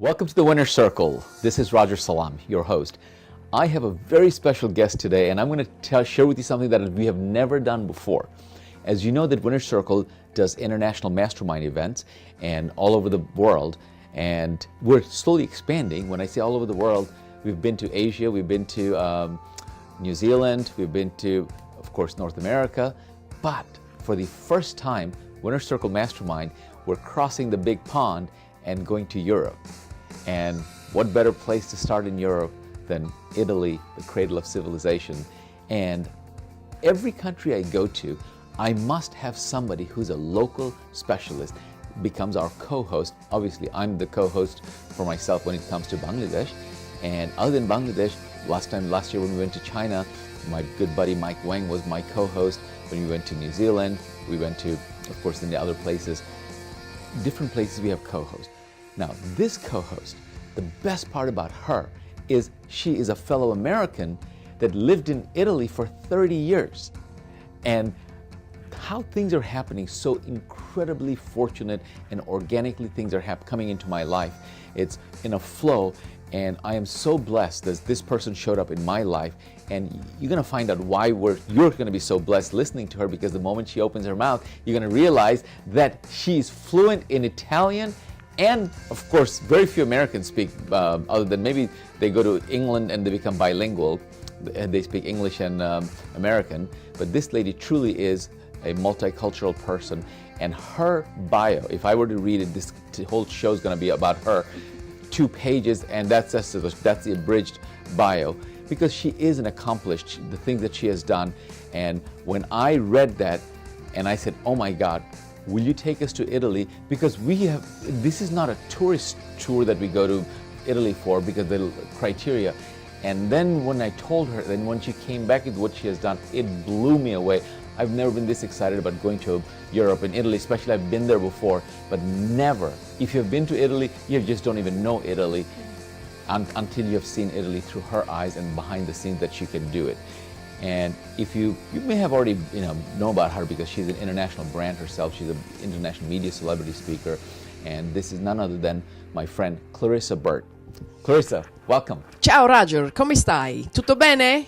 Welcome to the Winner's Circle. This is Roger Salam, your host. I have a very special guest today, and I'm going to share with you something that we have never done before. As you know, that Winner's Circle does international mastermind events and all over the world, and we're slowly expanding. When I say all over the world, we've been to Asia, we've been to New Zealand, we've been to, of course, North America, but for the first time, Winner's Circle Mastermind, we're crossing the big pond and going to Europe. And what better place to start in Europe than Italy, the cradle of civilization. And every country I go to, I must have somebody who's a local specialist, becomes our co-host. Obviously, I'm the co-host for myself when it comes to Bangladesh. And other than Bangladesh, last year when we went to China, my good buddy Mike Wang was my co-host. When we went to New Zealand, we went to, of course, in the other places, different places we have co-hosts. Now, this co-host, the best part about her is she is a fellow American that lived in Italy for 30 years. And how things are happening, so incredibly fortunate and organically things are coming into my life. It's in a flow, and I am so blessed that this person showed up in my life. And you're going to find out why you're going to be so blessed listening to her, because the moment she opens her mouth, you're going to realize that she's fluent in Italian. And of course, very few Americans speak, other than maybe they go to England and they become bilingual. They speak English and American. But this lady truly is a multicultural person. And her bio, if I were to read it, this whole show is going to be about her. 2 pages, and that's the abridged bio. Because she is an accomplished, the things that she has done. And when I read that, and I said, oh my God, will you take us to Italy? Because this is not a tourist tour that we go to Italy for, because the criteria. And then when I told her, then when she came back with what she has done, it blew me away. I've never been this excited about going to Europe and Italy, especially I've been there before, but never. If you've been to Italy, you just don't even know Italy until you have seen Italy through her eyes and behind the scenes that she can do it. And if you may have already know about her because she's an international brand herself. She's an international media celebrity speaker. And this is none other than my friend Clarissa Burt. Clarissa, welcome. Ciao Roger, come stai? Tutto bene?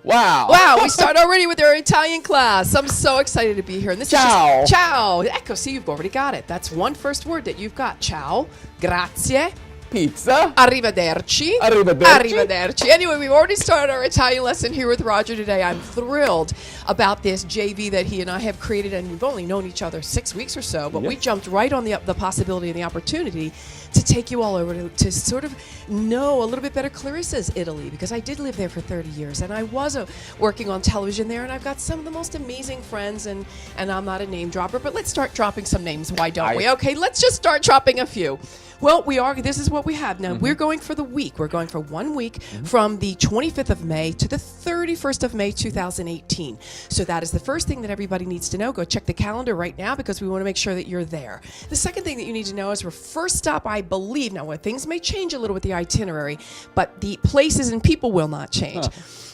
Wow. Wow, we start already with our Italian class. I'm so excited to be here. And this ciao. Is just, ciao. Ecco, see, you've already got it. That's one first word that you've got. Ciao, grazie, pizza, arrivederci. Arrivederci. Anyway, we've already started our Italian lesson here with Roger today. I'm thrilled about this JV that he and I have created, and we've only known each other 6 weeks or so, but we jumped right on the possibility and the opportunity to take you all over to sort of know a little bit better Clarissa's Italy, because I did live there for 30 years, and I was working on television there, and I've got some of the most amazing friends, and I'm not a name dropper, but let's start dropping some names. Why don't we? Okay, let's just start dropping a few. Well, this is what we have now. We're going for the week. We're going for 1 week from the 25th of May to the 31st of May, 2018. So that is the first thing that everybody needs to know. Go check the calendar right now, because we want to make sure that you're there. The second thing that you need to know is our first stop, I believe, now things may change a little with the itinerary, but the places and people will not change.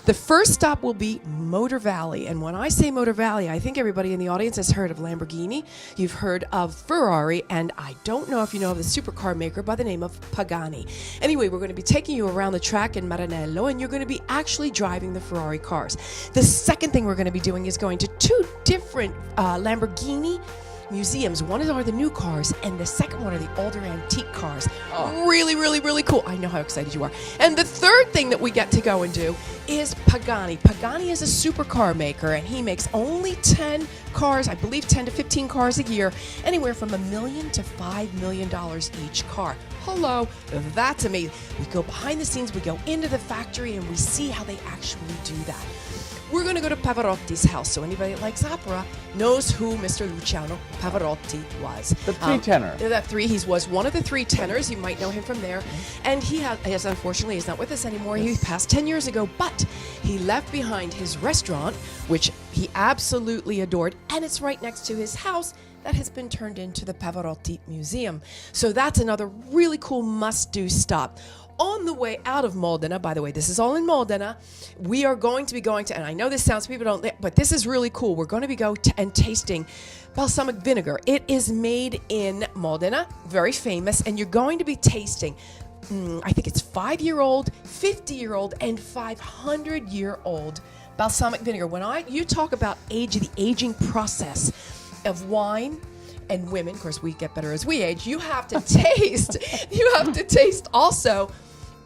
The first stop will be Motor Valley. And when I say Motor Valley, I think everybody in the audience has heard of Lamborghini. You've heard of Ferrari. And I don't know if you know of the supercar maker by the name of Pagani. Anyway, we're going to be taking you around the track in Maranello, and you're going to be actually driving the Ferrari cars. The second thing we're going to be doing is going to 2 different Lamborghini museums. One are the new cars, and the second one are the older antique cars. Really, really, really cool. I know how excited you are. And the third thing that we get to go and do is Pagani. Pagani is a supercar maker, and he makes only 10 cars, I believe 10 to 15 cars a year, anywhere from $1 million to $5 million each car. Hello, that's amazing. We go behind the scenes, we go into the factory, and we see how they actually do that. We're going to go to Pavarotti's house. So anybody that likes opera knows who Mr. Luciano Pavarotti was. The 3 tenor. He was one of the 3 tenors. You might know him from there. And he unfortunately, he's not with us anymore. He passed 10 years ago, but he left behind his restaurant, which he absolutely adored. And it's right next to his house that has been turned into the Pavarotti Museum. So that's another really cool must-do stop. on the way out of Modena, by the way, this is all in Modena, we are going to be going to, and I know this sounds, people don't, but this is really cool. We're going to be and tasting balsamic vinegar. It is made in Modena, very famous, and you're going to be tasting, I think it's 5-year-old, 50-year-old, and 500-year-old balsamic vinegar. When you talk about the aging process of wine and women, of course we get better as we age, you have to taste also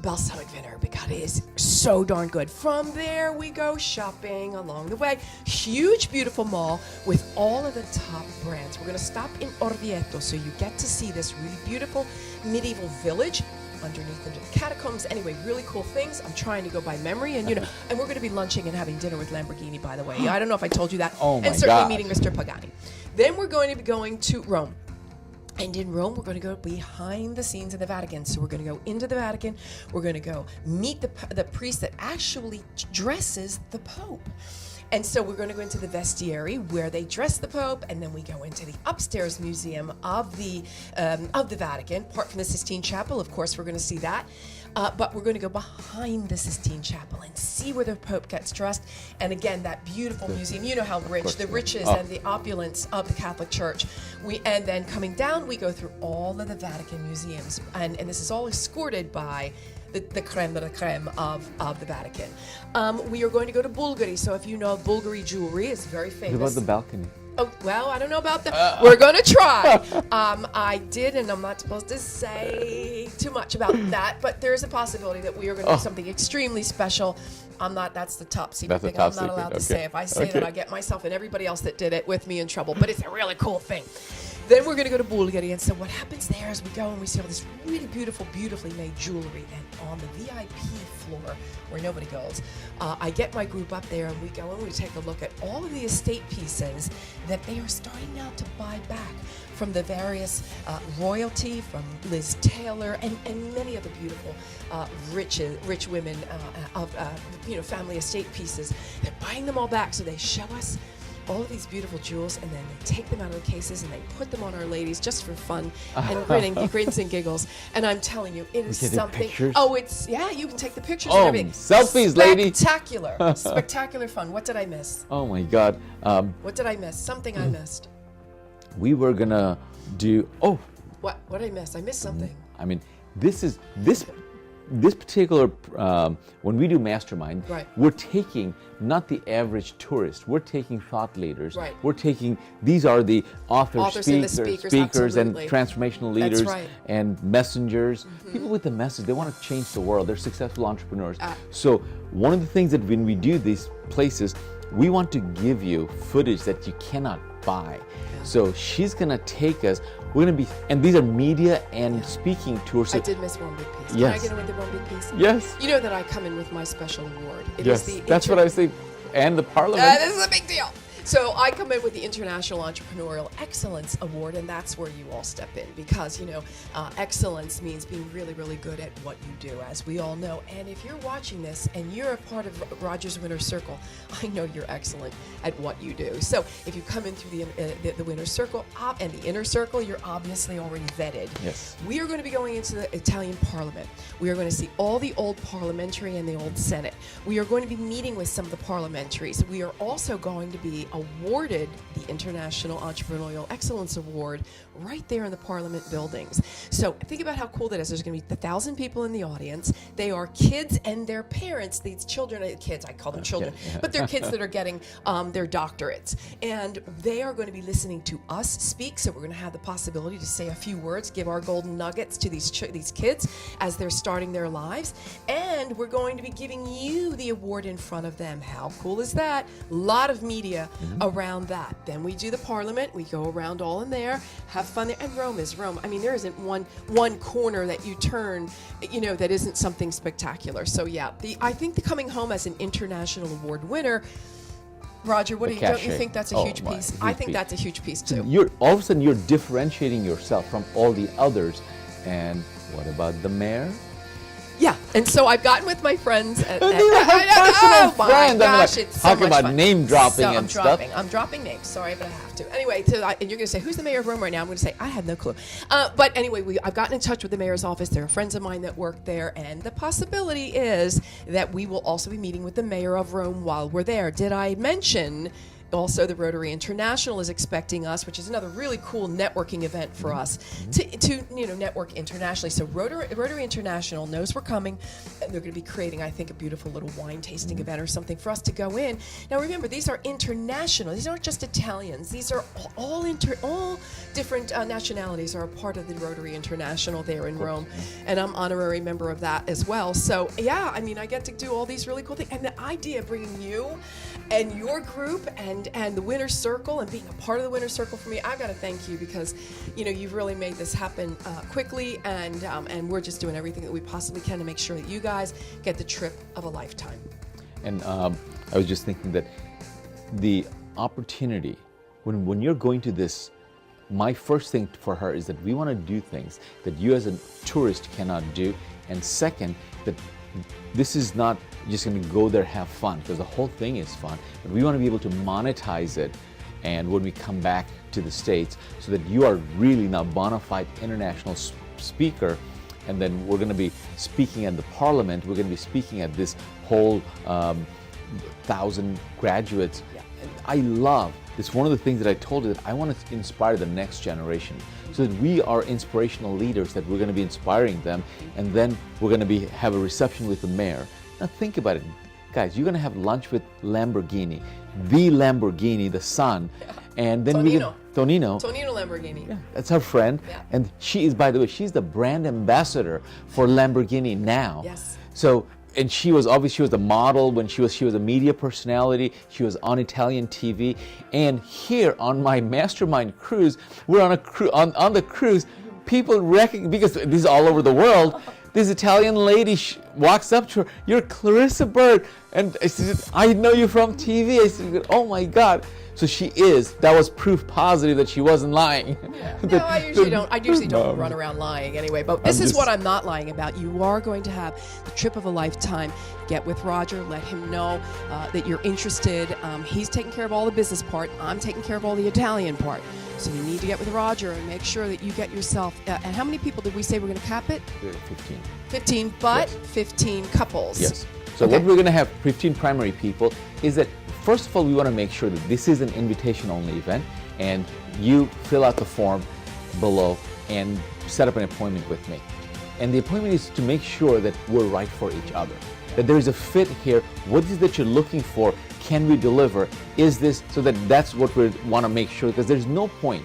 balsamic vinegar because it is so darn good. From there we go shopping along the way. Huge, beautiful mall with all of the top brands. We're going to stop in Orvieto so you get to see this really beautiful medieval village underneath the catacombs. Anyway, really cool things. I'm trying to go by memory, and and we're going to be lunching and having dinner with Lamborghini, by the way. I don't know if I told you that. Oh my And certainly God. meeting Mr. Pagani. Then we're going to be going to Rome. And in Rome, we're going to go behind the scenes of the Vatican. So we're going to go into the Vatican. We're going to go meet the priest that actually dresses the Pope. And so we're going to go into the vestiary where they dress the Pope, and then we go into the upstairs museum of the Vatican, apart from the Sistine Chapel. Of course, we're going to see that. But we're going to go behind the Sistine Chapel and see where the Pope gets dressed. And again, that beautiful museum. You know how rich, the riches and the opulence of the Catholic Church. And then coming down, we go through all of the Vatican museums. And this is all escorted by the creme de la creme of the Vatican. We are going to go to Bulgari. So if you know Bulgari jewelry, it's very famous. What about the balcony? Oh, well, I don't know about that. We're going to try. I did, and I'm not supposed to say too much about that, but there's a possibility that we are going to do something extremely special. That's the top secret thing. I'm not allowed to say. If I say that, I get myself and everybody else that did it with me in trouble, but it's a really cool thing. Then we're going to go to Bulgari, and so what happens there is we go and we see all this really beautifully made jewelry, and on the VIP floor where nobody goes, I get my group up there, and we go and we take a look at all of the estate pieces that they are starting now to buy back from the various royalty, from Liz Taylor, and many of the beautiful rich women of family estate pieces. They're buying them all back, so they show us all of these beautiful jewels, and then they take them out of the cases and they put them on our ladies just for fun and grins and giggles. And I'm telling you, it is something. Pictures? Oh, you can take the pictures and everything. Selfies, lady. Spectacular fun. What did I miss? Oh my God. What did I miss? Something I missed. We were gonna do. What did I miss? I missed something. I mean, this particular when we do Mastermind, Right. we're taking not the average tourist. We're taking thought leaders. Right. We're taking these are the authors and the speakers and absolutely. transformational leaders right. and messengers. People with the message. They want to change the world. They're successful entrepreneurs. So one of the things that when we do these places, we want to give you footage that you cannot buy. So she's gonna take us. We're gonna be, and these are media and speaking tours. I did miss one big piece. Yes. Can I get away with one big piece? Yes. You know that I come in with my special award. It Yes. is the That's what I say. And the Parliament. This is a big deal. So I come in with the International Entrepreneurial Excellence Award, and that's where you all step in because, excellence means being really, really good at what you do, as we all know. And if you're watching this and you're a part of Rogers Winner's Circle, I know you're excellent at what you do. So if you come in through the Winner's Circle and the Inner Circle, you're obviously already vetted. Yes. We are going to be going into the Italian Parliament. We are going to see all the old parliamentary and the old Senate. We are going to be meeting with some of the parliamentaries. We are also going to be awarded the International Entrepreneurial Excellence Award right there in the Parliament buildings. So think about how cool that is. There's going to be 1,000 people in the audience. They are kids and their parents. These children, kids, I call them children, but they're kids that are getting their doctorates. And they are going to be listening to us speak. So we're going to have the possibility to say a few words, give our golden nuggets to these kids as they're starting their lives. And we're going to be giving you the award in front of them. How cool is that? A lot of media around that. Then we do the Parliament. We go around all in there, have fun there. And Rome is Rome. I mean, there isn't one corner that you turn, that isn't something spectacular. So yeah, I think the coming home as an international award winner, Roger, don't you think that's a huge piece? I think that's a huge piece too. You're all of a sudden you're differentiating yourself from all the others. And what about the mayor? Yeah, and so I've gotten with my friends. These are her personal my friends. gosh, I'm it's so talking much about fun. name dropping So and stuff. I'm dropping names. Sorry, but I have to. Anyway, and you're going to say, who's the mayor of Rome right now? I'm going to say, I have no clue. But anyway, I've gotten in touch with the mayor's office. There are friends of mine that work there, and the possibility is that we will also be meeting with the mayor of Rome while we're there. Did I mention also the Rotary International is expecting us, which is another really cool networking event for us to network internationally. So Rotary International knows we're coming, and they're going to be creating, I think, a beautiful little wine tasting event or something for us to go in. Now remember, these are international. These aren't just Italians. These are all different nationalities are a part of the Rotary International there in Rome, and I'm honorary member of that as well. So yeah, I mean, I get to do all these really cool things, and the idea of bringing you and your group and the Winner's Circle and being a part of the Winner's Circle for me, I've got to thank you because you've really made this happen quickly, and we're just doing everything that we possibly can to make sure that you guys get the trip of a lifetime. And I was just thinking that the opportunity, when you're going to this, my first thing for her is that we want to do things that you as a tourist cannot do. And second, that this is not just going to go there, have fun, because the whole thing is fun. But we want to be able to monetize it, and when we come back to the States, so that you are really now bona fide international speaker. And then we're going to be speaking at the Parliament. We're going to be speaking at this whole 1,000 graduates. Yeah. And I love this. One of the things that I told you that I want to inspire the next generation, so that we are inspirational leaders, that we're going to be inspiring them, and then we're going to have a reception with the mayor. Now think about it, guys. You're going to have lunch with Lamborghini, the son, and then Tonino Lamborghini. Yeah, that's her friend, and she is, by the way, she's the brand ambassador for Lamborghini now. Yes. So, and she was the model when she was a media personality. She was on Italian TV, and here on my mastermind cruise, we're on on the cruise. People recognize, because this is all over the world. This Italian lady walks up to her, "You're Clarissa Bird," and I said, "I know you from TV." I said, "Oh my God." So she is. That was proof positive that she wasn't lying. Yeah. No, I usually don't run around lying anyway. But this is what I'm not lying about. You are going to have the trip of a lifetime. Get with Roger. Let him know that you're interested. He's taking care of all the business part. I'm taking care of all the Italian part. So you need to get with Roger and make sure that you get yourself. And how many people did we say we're going to cap it? 15. 15, but Yes. 15 couples. Yes. So Okay. what we're going to have 15 primary people is that, first of all, we want to make sure that this is an invitation-only event, and you fill out the form below and set up an appointment with me. And the appointment is to make sure that we're right for each other, that there is a fit here. What is it that you're looking for? Can we deliver? Is this, so that's what we want to make sure, because there's no point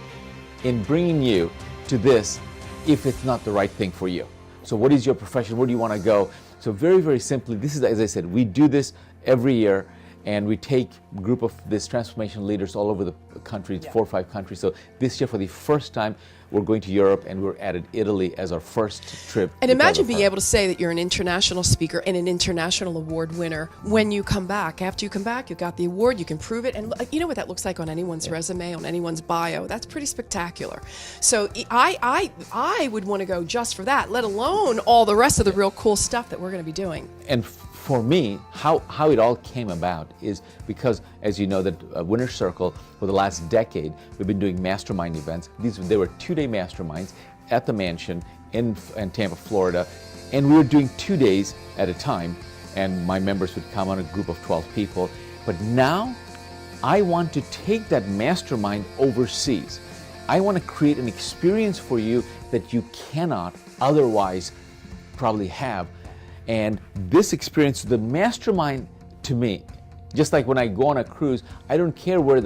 in bringing you to this if it's not the right thing for you. So what is your profession? Where do you want to go? So very, very simply, this is, as I said, we do this every year, and we take a group of these transformation leaders all over the country, 4 or 5 countries. So this year, for the first time, we're going to Europe, and we're added Italy as our first trip. And imagine being able to say that you're an international speaker and an international award winner when you come back. After you come back, you got the award, you can prove it. And you know what that looks like on anyone's resume, on anyone's bio. That's pretty spectacular. So I would want to go just for that, let alone all the rest of the real cool stuff that we're going to be doing. And for me, how it all came about is because, as you know, that Winner's Circle, for the last decade, we've been doing mastermind events. They were 2-day masterminds at the mansion in Tampa, Florida, and we were doing 2 days at a time, and my members would come on a group of 12 people. But now, I want to take that mastermind overseas. I want to create an experience for you that you cannot otherwise probably have. And this experience, the mastermind, to me, just like when I go on a cruise, I don't care where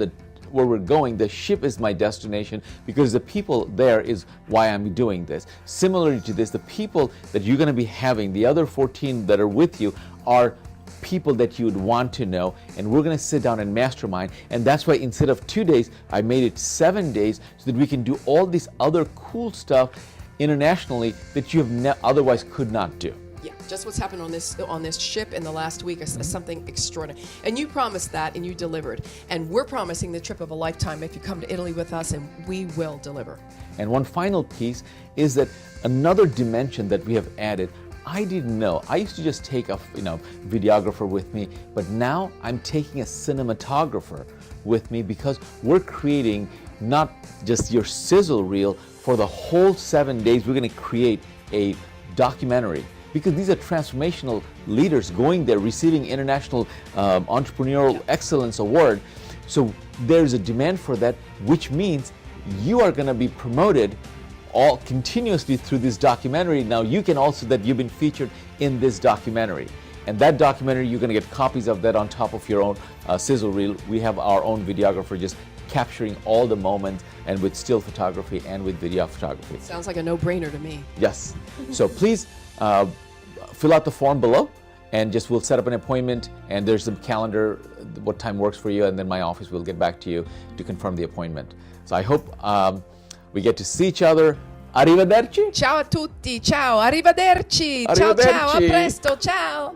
we're going. The ship is my destination, because the people there is why I'm doing this. Similarly to this, the people that you're going to be having, the other 14 that are with you, are people that you would want to know, and we're going to sit down and mastermind. And that's why instead of 2 days, I made it 7 days, so that we can do all this other cool stuff internationally that you have otherwise could not do. Yeah, just what's happened on this ship in the last week is something extraordinary. And you promised that, and you delivered. And we're promising the trip of a lifetime if you come to Italy with us, and we will deliver. And one final piece is that another dimension that we have added, I didn't know. I used to just take a videographer with me, but now I'm taking a cinematographer with me because we're creating not just your sizzle reel. For the whole 7 days, we're going to create a documentary, because these are transformational leaders going there, receiving International Entrepreneurial Excellence Award. So there's a demand for that, which means you are going to be promoted all continuously through this documentary. Now you can also, that you've been featured in this documentary. And that documentary, you're going to get copies of that on top of your own sizzle reel. We have our own videographer just capturing all the moments, and with still photography and with video photography. Sounds like a no-brainer to me. Yes. So please fill out the form below, and just we'll set up an appointment, and there's a calendar, what time works for you, and then my office will get back to you to confirm the appointment. So I hope we get to see each other. Arrivederci. Ciao a tutti, ciao, arrivederci. Ciao, ciao, a presto, ciao.